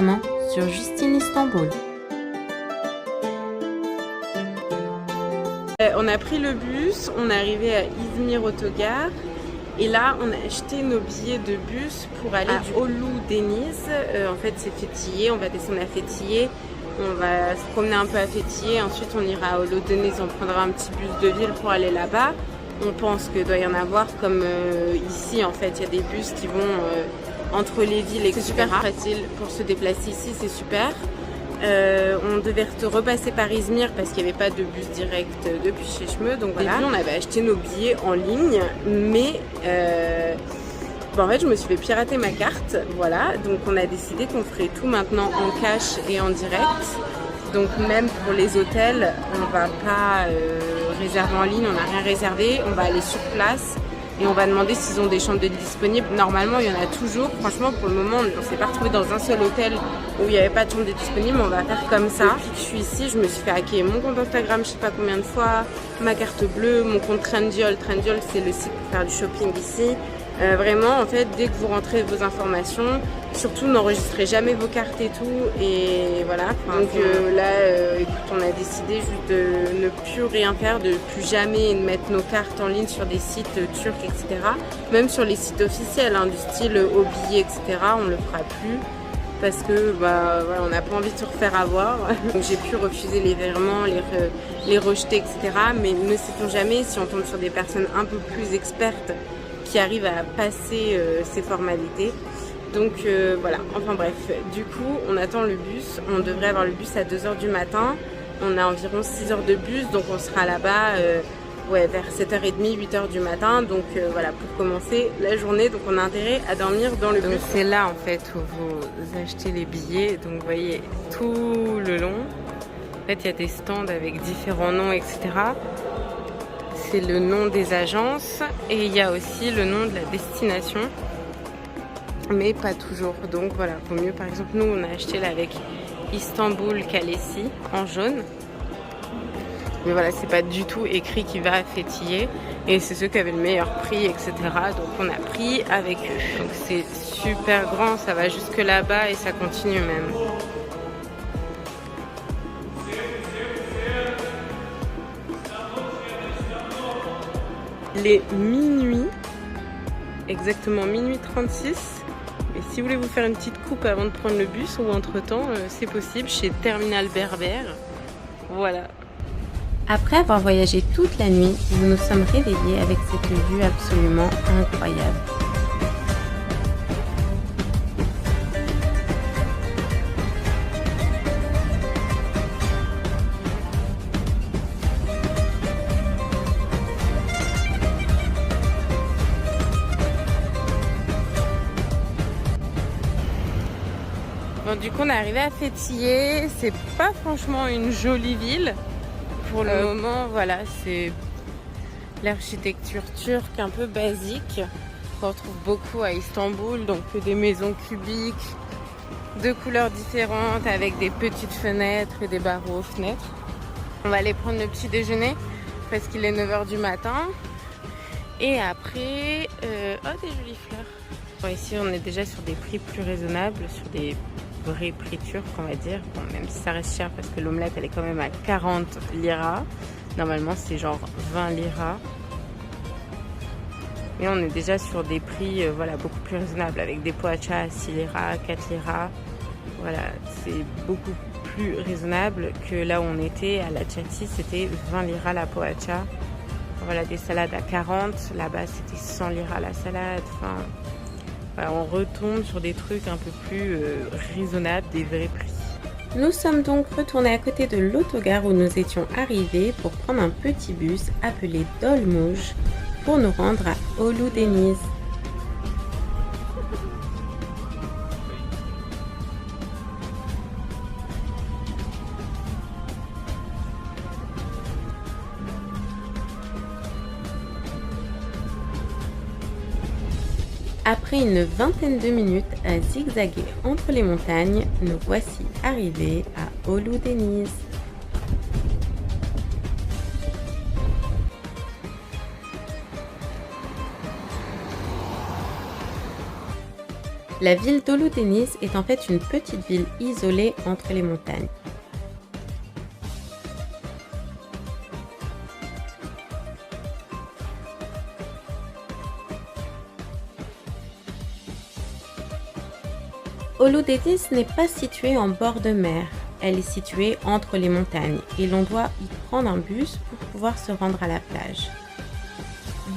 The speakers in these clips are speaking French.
récemment sur Justine Istanbul. On a pris le bus, on est arrivé à İzmir Autogare et là on a acheté nos billets de bus pour aller à Ölüdeniz. En fait c'est Fethiye, on va descendre à Fethiye, on va se promener un peu à Fethiye, ensuite on ira à Ölüdeniz, on prendra un petit bus de ville pour aller là-bas. On pense qu'il doit y en avoir comme ici en fait, il y a des bus qui vont entre les villes, etc. C'est super facile pour se déplacer ici, c'est super. On devait repasser par İzmir parce qu'il n'y avait pas de bus direct depuis Çeşme, donc voilà. Et puis on avait acheté nos billets en ligne, mais en fait je me suis fait pirater ma carte, voilà. Donc on a décidé qu'on ferait tout maintenant en cash et en direct. Donc même pour les hôtels, on va pas réserver en ligne, on n'a rien réservé, on va aller sur place. Et on va demander s'ils ont des chambres de disponibles. Normalement, il y en a toujours. Franchement, pour le moment, on ne s'est pas retrouvé dans un seul hôtel où il n'y avait pas de chambre de disponible. On va faire comme ça. Depuis que je suis ici, je me suis fait hacker mon compte Instagram, je sais pas combien de fois, ma carte bleue, mon compte Trendyol. Trendyol, c'est le site pour faire du shopping ici. Vraiment, en fait, dès que vous rentrez vos informations, surtout n'enregistrez jamais vos cartes et tout. Et voilà. Donc là, écoute, on a décidé juste de ne plus rien faire, de plus jamais mettre nos cartes en ligne sur des sites turcs, etc. Même sur les sites officiels, hein, du style Obi, etc. On le fera plus. Parce que voilà, on n'a pas envie de se refaire avoir. Donc j'ai pu refuser les virements, les rejeter, etc. Mais ne sait-on jamais si on tombe sur des personnes un peu plus expertes qui arrivent à passer ces formalités. Donc voilà, enfin bref, du coup on attend le bus, on devrait avoir le bus à 2h du matin, on a environ 6 heures de bus, donc on sera là-bas vers 7h30, 8h du matin, donc voilà, pour commencer la journée, donc on a intérêt à dormir dans le bus. C'est là en fait où vous achetez les billets, donc vous voyez tout le long, en fait il y a des stands avec différents noms, etc. C'est le nom des agences et il y a aussi le nom de la destination, mais pas toujours. Donc voilà, vaut mieux, par exemple, nous on a acheté là avec Istanbul Kalesi en jaune, mais voilà, c'est pas du tout écrit qui va à Fethiye et c'est ceux qui avaient le meilleur prix, etc. Donc on a pris avec eux. Donc c'est super grand, ça va jusque là-bas et ça continue même. Il est minuit, exactement minuit 36. Et si vous voulez vous faire une petite coupe avant de prendre le bus ou entre temps, c'est possible chez Terminal Berber. Voilà. Après avoir voyagé toute la nuit, nous nous sommes réveillés avec cette vue absolument incroyable. Bon, du coup on est arrivé à Fethiye, c'est pas franchement une jolie ville pour le moment, voilà, c'est l'architecture turque un peu basique qu'on retrouve beaucoup à Istanbul, donc des maisons cubiques de couleurs différentes avec des petites fenêtres et des barreaux aux fenêtres. On va aller prendre le petit déjeuner parce qu'il est 9h du matin et après, des jolies fleurs. Bon, ici on est déjà sur des prix plus raisonnables, sur des vrais prix turcs on va dire, bon, même si ça reste cher parce que l'omelette elle est quand même à 40 liras, normalement c'est genre 20 liras, mais on est déjà sur des prix voilà, beaucoup plus raisonnables avec des poachas à 6 liras, 4 liras, voilà, c'est beaucoup plus raisonnable que là où on était à la Chati, c'était 20 liras la poacha, voilà, des salades à 40, là-bas c'était 100 liras la salade, enfin voilà, on retombe sur des trucs un peu plus raisonnables, des vrais prix. Nous sommes donc retournés à côté de l'autogare où nous étions arrivés pour prendre un petit bus appelé Dolmuş pour nous rendre à Ölüdeniz. Après une vingtaine de minutes à zigzaguer entre les montagnes, nous voici arrivés à Ölüdeniz. La ville d'Oulu Deniz est en fait une petite ville isolée entre les montagnes. Oulu Deniz n'est pas située en bord de mer, elle est située entre les montagnes et l'on doit y prendre un bus pour pouvoir se rendre à la plage.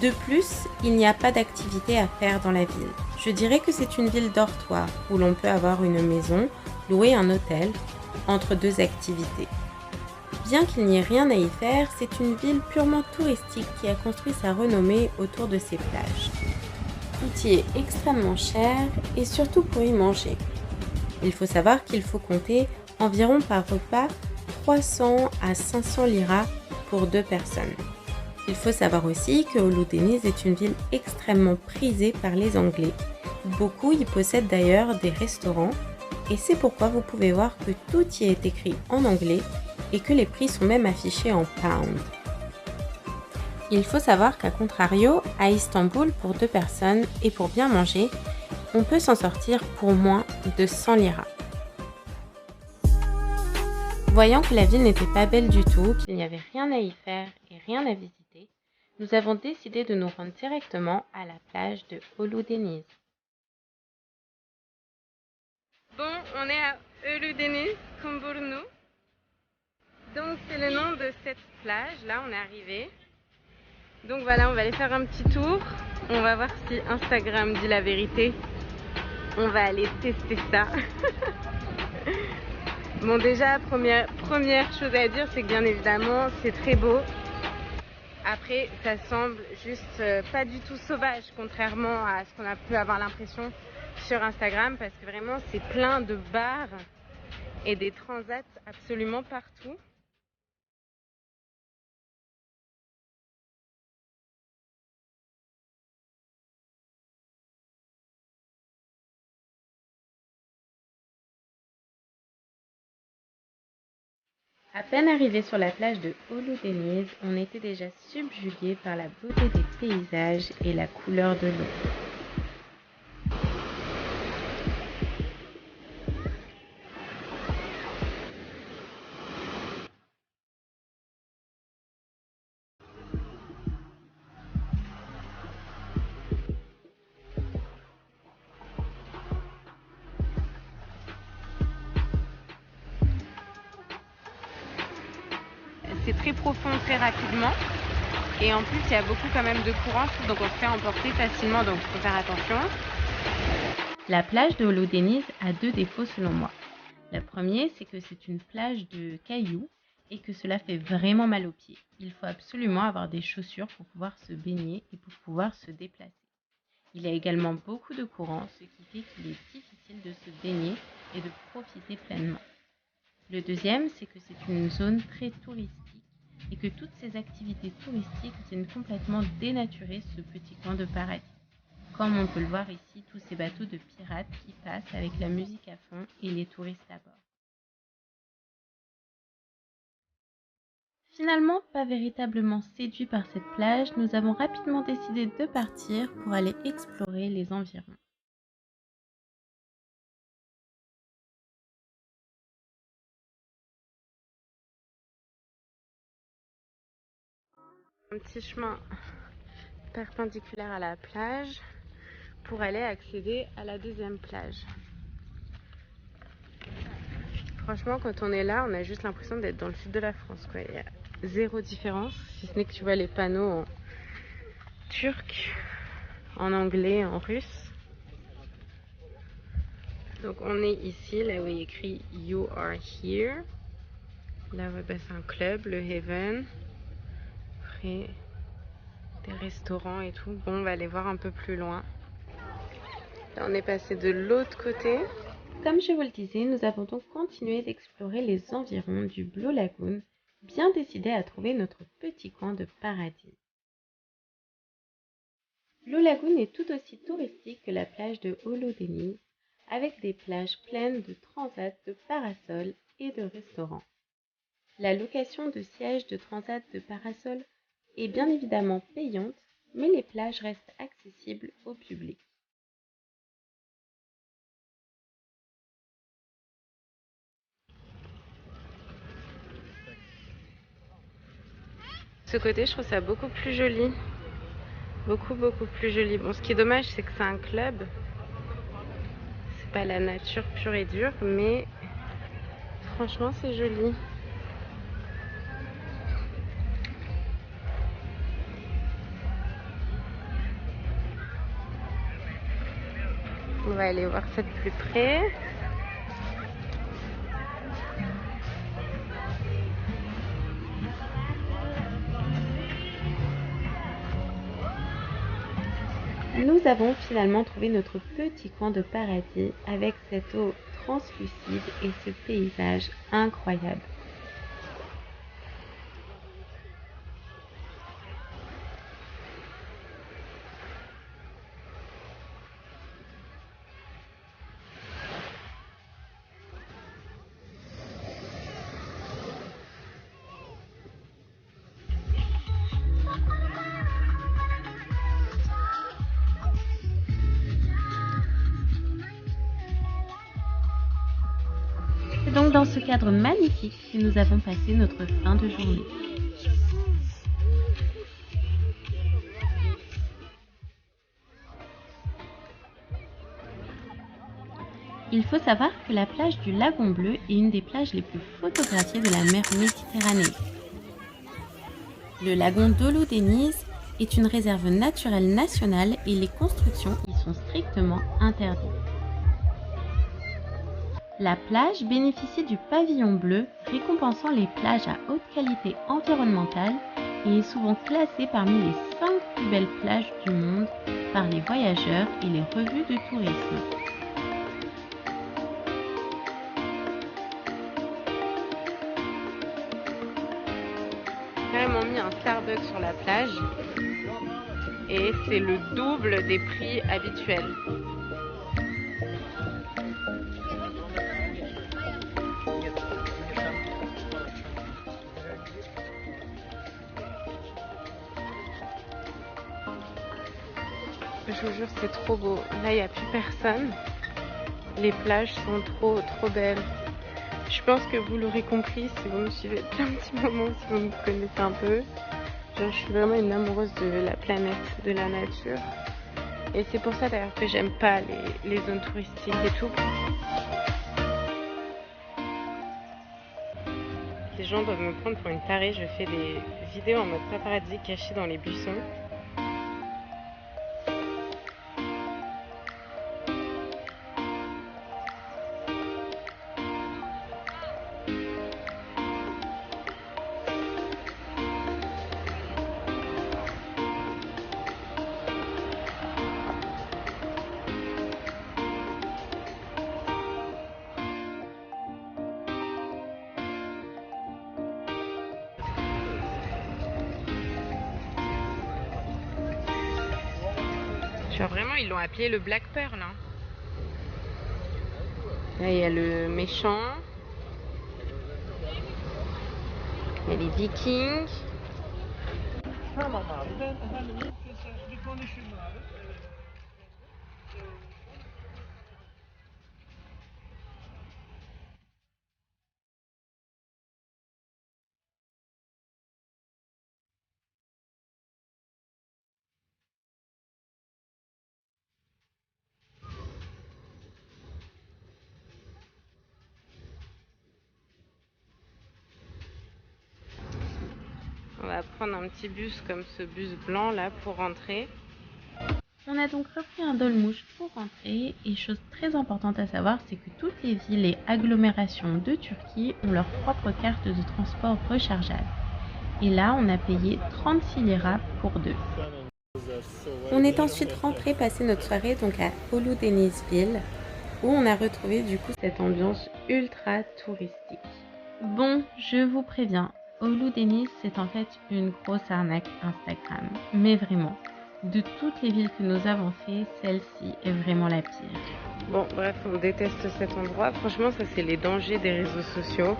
De plus, il n'y a pas d'activité à faire dans la ville. Je dirais que c'est une ville dortoir où l'on peut avoir une maison, louer un hôtel, entre deux activités. Bien qu'il n'y ait rien à y faire, c'est une ville purement touristique qui a construit sa renommée autour de ses plages. Tout y est extrêmement cher et surtout pour y manger. Il faut savoir qu'il faut compter environ par repas 300 à 500 liras pour 2 personnes. Il faut savoir aussi que Oulu Deniz est une ville extrêmement prisée par les Anglais. Beaucoup y possèdent d'ailleurs des restaurants et c'est pourquoi vous pouvez voir que tout y est écrit en anglais et que les prix sont même affichés en pounds. Il faut savoir qu'à contrario, à Istanbul, pour 2 personnes et pour bien manger, on peut s'en sortir pour moins de 100 liras. Voyant que la ville n'était pas belle du tout, qu'il n'y avait rien à y faire et rien à visiter, nous avons décidé de nous rendre directement à la plage de Oulu Deniz. Bon, on est à Oulu Deniz, Kumburnu. Donc c'est le nom de cette plage, là on est arrivé. Donc voilà, on va aller faire un petit tour. On va voir si Instagram dit la vérité. On va aller tester ça. Bon déjà, première chose à dire, c'est que bien évidemment, c'est très beau. Après, ça semble juste pas du tout sauvage, contrairement à ce qu'on a pu avoir l'impression sur Instagram, parce que vraiment, c'est plein de bars et des transats absolument partout. À peine arrivé sur la plage de Oulu Deniz, on était déjà subjugué par la beauté des paysages et la couleur de l'eau. C'est très profond très rapidement et en plus il y a beaucoup quand même de courant, donc on se fait emporter facilement, donc il faut faire attention. La plage de Oulu Deniz a 2 défauts selon moi. Le premier, c'est que c'est une plage de cailloux et que cela fait vraiment mal aux pieds. Il faut absolument avoir des chaussures pour pouvoir se baigner et pour pouvoir se déplacer. Il y a également beaucoup de courant, ce qui fait qu'il est difficile de se baigner et de profiter pleinement. Le deuxième, c'est que c'est une zone très touristique et que toutes ces activités touristiques viennent complètement dénaturer ce petit coin de paradis. Comme on peut le voir ici, tous ces bateaux de pirates qui passent avec la musique à fond et les touristes à bord. Finalement, pas véritablement séduits par cette plage, nous avons rapidement décidé de partir pour aller explorer les environs. Un petit chemin perpendiculaire à la plage pour aller accéder à la deuxième plage. Franchement, quand on est là, on a juste l'impression d'être dans le sud de la France, quoi. Il y a zéro différence, si ce n'est que tu vois les panneaux en turc, en anglais, en russe. Donc on est ici, là où il y a écrit You are here. Là, ouais, bah, c'est un club, le Haven. Après, des restaurants et tout. Bon, on va aller voir un peu plus loin. Là, on est passé de l'autre côté. Comme je vous le disais, nous avons donc continué d'explorer les environs du Blue Lagoon, bien décidés à trouver notre petit coin de paradis. Blue Lagoon est tout aussi touristique que la plage de Oulu Deniz, avec des plages pleines de transats, de parasols et de restaurants. La location de sièges de transat de parasol est bien évidemment payante, mais les plages restent accessibles au public. Ce côté, je trouve ça beaucoup plus joli. Beaucoup plus joli. Bon, ce qui est dommage, c'est que c'est un club. C'est pas la nature pure et dure, mais franchement, c'est joli. On va aller voir ça de plus près. Nous avons finalement trouvé notre petit coin de paradis avec cette eau translucide et ce paysage incroyable. C'est donc dans ce cadre magnifique que nous avons passé notre fin de journée. Il faut savoir que la plage du Lagon Bleu est une des plages les plus photographiées de la mer Méditerranée. Le lagon d'Olou-Denise est une réserve naturelle nationale et les constructions y sont strictement interdites. La plage bénéficie du pavillon bleu, récompensant les plages à haute qualité environnementale et est souvent classée parmi les 5 plus belles plages du monde par les voyageurs et les revues de tourisme. Carrément mis un Starbucks sur la plage et c'est le double des prix habituels. Je vous jure, c'est trop beau. Là, il n'y a plus personne. Les plages sont trop belles. Je pense que vous l'aurez compris si vous me suivez depuis un petit moment, si vous me connaissez un peu. Genre, je suis vraiment une amoureuse de la planète, de la nature. Et c'est pour ça d'ailleurs que j'aime pas les zones touristiques et tout. Les gens doivent me prendre pour une tarée. Je fais des vidéos en mode paparazzi cachées dans les buissons. Genre vraiment, ils l'ont appelé le Black Pearl. Hein. Là, il y a le méchant. Il y a les Vikings. On va prendre un petit bus comme ce bus blanc là pour rentrer. On a donc repris un dolmouche pour rentrer et chose très importante à savoir, c'est que toutes les villes et agglomérations de Turquie ont leur propre carte de transport rechargeable. Et là, on a payé 36 liras pour 2. On est ensuite rentré passer notre soirée donc à Olou-Denizli où on a retrouvé du coup cette ambiance ultra touristique. Bon, je vous préviens, Olou-Denizli c'est en fait une grosse arnaque Instagram, mais vraiment. De toutes les villes que nous avons fait, celle-ci est vraiment la pire. Bon, bref, on déteste cet endroit. Franchement, ça, c'est les dangers des réseaux sociaux.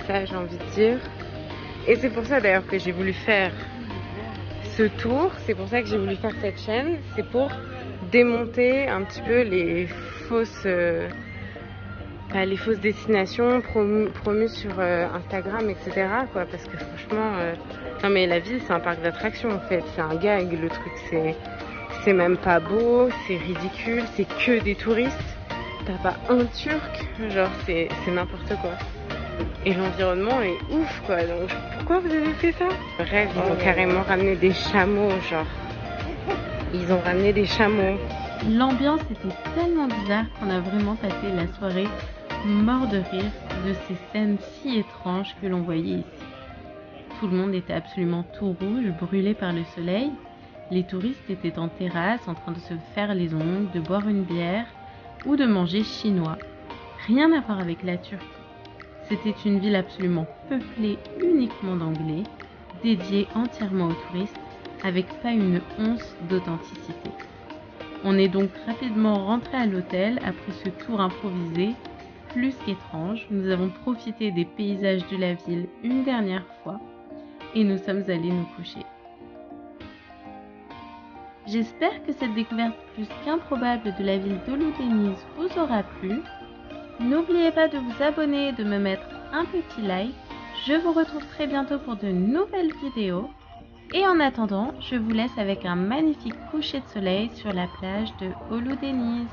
Ça, j'ai envie de dire. Et c'est pour ça, d'ailleurs, que j'ai voulu faire ce tour. C'est pour ça que j'ai voulu faire cette chaîne. C'est pour démonter un petit peu les fausses les fausses destinations promues sur Instagram, etc. quoi, parce que franchement, non mais la ville c'est un parc d'attractions en fait, c'est un gag le truc, c'est même pas beau, c'est ridicule, c'est que des touristes, t'as pas un turc, genre c'est n'importe quoi. Et l'environnement est ouf quoi, donc pourquoi vous avez fait ça? Bref, ils ont carrément ramené des chameaux, genre. Ils ont ramené des chameaux. L'ambiance était tellement bizarre qu'on a vraiment passé la soirée mort de rire de ces scènes si étranges que l'on voyait ici. Tout le monde était absolument tout rouge, brûlé par le soleil. Les touristes étaient en terrasse en train de se faire les ongles, de boire une bière ou de manger chinois. Rien à voir avec la Turquie. C'était une ville absolument peuplée uniquement d'Anglais, dédiée entièrement aux touristes, avec pas une once d'authenticité. On est donc rapidement rentré à l'hôtel après ce tour improvisé, plus qu'étrange. Nous avons profité des paysages de la ville une dernière fois et nous sommes allés nous coucher. J'espère que cette découverte plus qu'improbable de la ville d'Oulu Deniz vous aura plu. N'oubliez pas de vous abonner et de me mettre un petit like. Je vous retrouve très bientôt pour de nouvelles vidéos. Et en attendant, je vous laisse avec un magnifique coucher de soleil sur la plage de Oulu Deniz.